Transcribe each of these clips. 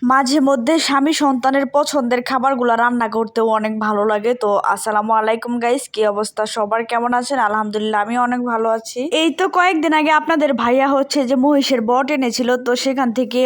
মাঝে মধ্যে স্বামী সন্তানের পছন্দের খাবারগুলো রান্না করতেও অনেক ভালো লাগে। তো আসসালামু আলাইকুম গাইস, কি অবস্থা সবার, কেমন আছেন? আলহামদুলিল্লাহ আমি অনেক ভালো আছি। এই তো কয়েকদিন আগে আপনাদের ভাইয়া হচ্ছে যে মহিষের বট এনেছিল, তো সেখান থেকে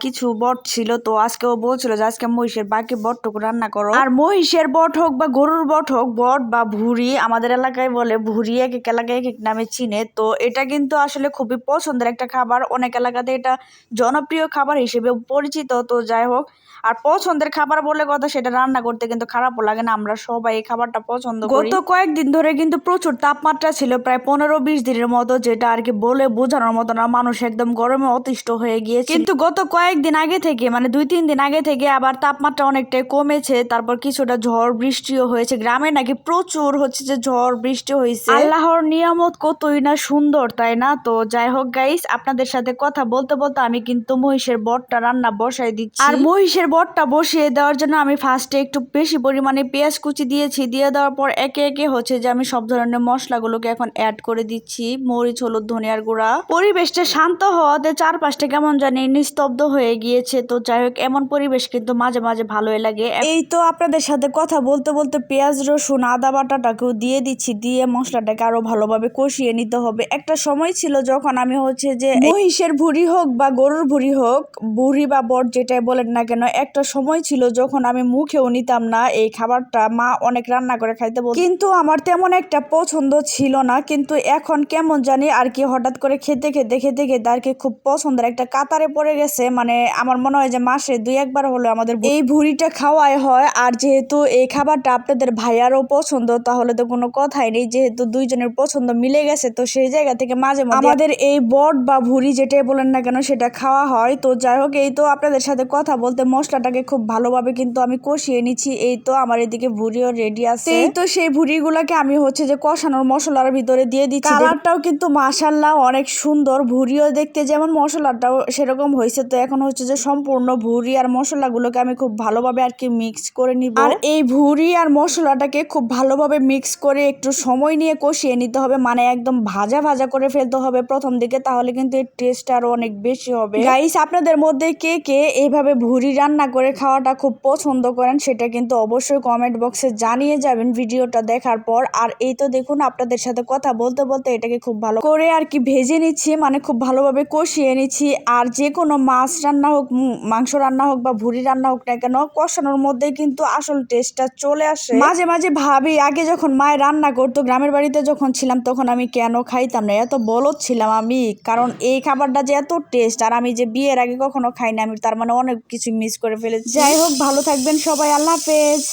কিছু বট ছিল, তো আজকে ও বলছিল যে আজকে মহিষের বাকি বটটুকু রান্না করো। আর মহিষের বট হোক বা গরুর বট হোক, বট বা ভুঁড়ি আমাদের এলাকায় বলে, ভুঁড়ি এক এক এলাকায় এক এক নামে চিনে। তো এটা কিন্তু আসলে খুবই পছন্দের একটা খাবার, অনেক এলাকাতে এটা জনপ্রিয় খাবার হিসেবে পরিচিত। তো যাই হোক, আর পছন্দের খাবার বলে কথা, সেটা রান্না করতে কিন্তু খারাপও লাগে না, আমরা সবাই এই খাবারটা পছন্দ করি। গত কয়েকদিন ধরে কিন্তু প্রচুর তাপমাত্রা ছিল, প্রায় 15-20 দিনের মতো, যেটা আর কি বলে বোঝানোর মতো না। মানুষ একদম গরমে অতিষ্ঠ হয়ে গিয়েছে। কিন্তু গত কয়েকদিন আগে থেকে, মানে 2-3 দিন আগে থেকে আবার তাপমাত্রা অনেকটাই কমেছে। তারপর কিছুটা ঝড় বৃষ্টিও হয়েছে, গ্রামে নাকি প্রচুর হচ্ছে যে ঝড় বৃষ্টি হয়েছে। আল্লাহর নিয়ামত কতই না সুন্দর, তাই না? তো যাই হোক গাইস, আপনাদের সাথে কথা বলতে বলতে আমি কিন্তু মহিষের বটটা রান্না বসাই দিচ্ছি। আর মহিষের বটটা বসিয়ে দেওয়ার জন্য আমি ফার্স্টে একটু বেশি পরিমাণে পেঁয়াজ কুচি দিয়েছি। দিয়ে দেওয়ার পর একে একে হচ্ছে যে আমি সব ধরনের মশলাগুলোকে এখন অ্যাড করে দিচ্ছি, মরিচ, হলুদ, ধনিয়ার গুঁড়া। পরিবেশটা শান্ত হওয়াতে চারপাশটা কেমন জানি নিস্তব্ধ হয়ে গিয়েছে। তো যাই হোক, এমন পরিবেশ কিন্তু মাঝে মাঝে ভালোই লাগে। এই তো আপনাদের সাথে কথা বলতে বলতে পেঁয়াজ, রসুন, আদা বাটাটাকেও দিয়ে দিচ্ছি, দিয়ে মশলাটাকে আরো ভালোভাবে কষিয়ে নিতে হবে। একটা সময় ছিল যখন আমি হচ্ছে যে মহিষের ভুঁড়ি হোক বা গরুর ভুঁড়ি হোক, ভুঁড়ি বা বট যেটাই বলেন না কেন, একটা সময় ছিল যখন আমি মুখেও নিতাম না এই খাবারটা। মা অনেক রান্না করে খাইতে বলতো, কিন্তু আমার তেমন একটা পছন্দ ছিল না। কিন্তু এখন কেমন জানি আর কি, হঠাৎ করে খেতে খেতে খেতে খেতে আর কি খুব পছন্দের একটা কাতারে পড়ে গেছে। মানে আমার মনে হয় যে মাসে 2-1 বার হলো আমাদের এই ভুঁড়িটা খাওয়াই হয়। আর যেহেতু এই খাবারটা আপনাদের ভাইয়ারও পছন্দ, তাহলে তো কোনো কথাই নেই, যেহেতু দুইজনের পছন্দ মিলে গেছে। তো সেই জায়গা থেকে মাঝে মাঝে আমাদের এই বট বা ভুঁড়ি যেটাই বলেন না কেন সেটা খাওয়া হয়। তো যাই হোক, এই তো আপনাদের সাথে কথা বলতে মশলাটাকে খুব ভালোভাবে কিন্তু আমি কষিয়ে নিচ্ছি। এই তো আমার এদিকে ভুঁড়িও রেডি আছে। এই তো সেই ভুঁড়িগুলোকে আমি হচ্ছে যে কষানোর মশলার ভিতরে দিয়ে দিচ্ছি। কালারটাও কিন্তু মাশাআল্লাহ অনেক সুন্দর, ভুঁড়িও দেখতে যেমন মশলাটাও সেরকম হয়েছে। তো এখন হচ্ছে যে সম্পূর্ণ ভুঁড়ি আর মশলাগুলোকে আমি খুব ভালোভাবে আর কি মিক্স করে নিব। আর এই ভুঁড়ি আর মশলাটাকে খুব ভালোভাবে মিক্স করে একটু সময় নিয়ে কষিয়ে নিতে হবে, মানে একদম ভাজা ভাজা করে ফেলতে হবে প্রথম দিকে, তাহলে কিন্তু এর টেস্ট আরো অনেক বেশি হবে। গাইস, আপনাদের মধ্যে কে কে এইভাবে ভুঁড়ি রান্না করে খাওয়াটা খুব পছন্দ করেন, সেটা কিন্তু অবশ্যই কমেন্ট বক্সে জানিয়ে যাবেন ভিডিওটা দেখার পর। আর এই তো দেখুন, আপনাদের সাথে কথা বলতে বলতে এটাকে খুব ভালো করে আর কি ভেজে নিচ্ছি, মানে খুব ভালোভাবে কষিয়ে নিচ্ছি। আর যে কোনো মাছ রান্না হোক, মাংস রান্না হোক বা ভুঁড়ি রান্না হোক না কেন, কষানোর মধ্যে কিন্তু আসল টেস্টটা চলে আসে। মাঝে মাঝে ভাবি, আগে যখন মায়ের রান্না করতো গ্রামের বাড়িতে যখন ছিলাম, তখন আমি কেন খাইতাম না, এত বলদ ছিলাম আমি। কারণ এই খাবারটা যে এত টেস্ট, আর আমি যে বিয়ের আগে কখনো খাই না, আমি তার মানে অনেক কিছু মিস করে ফেলেছি। যাই হোক, ভালো থাকবেন সবাই, আল্লাহ হাফেজ।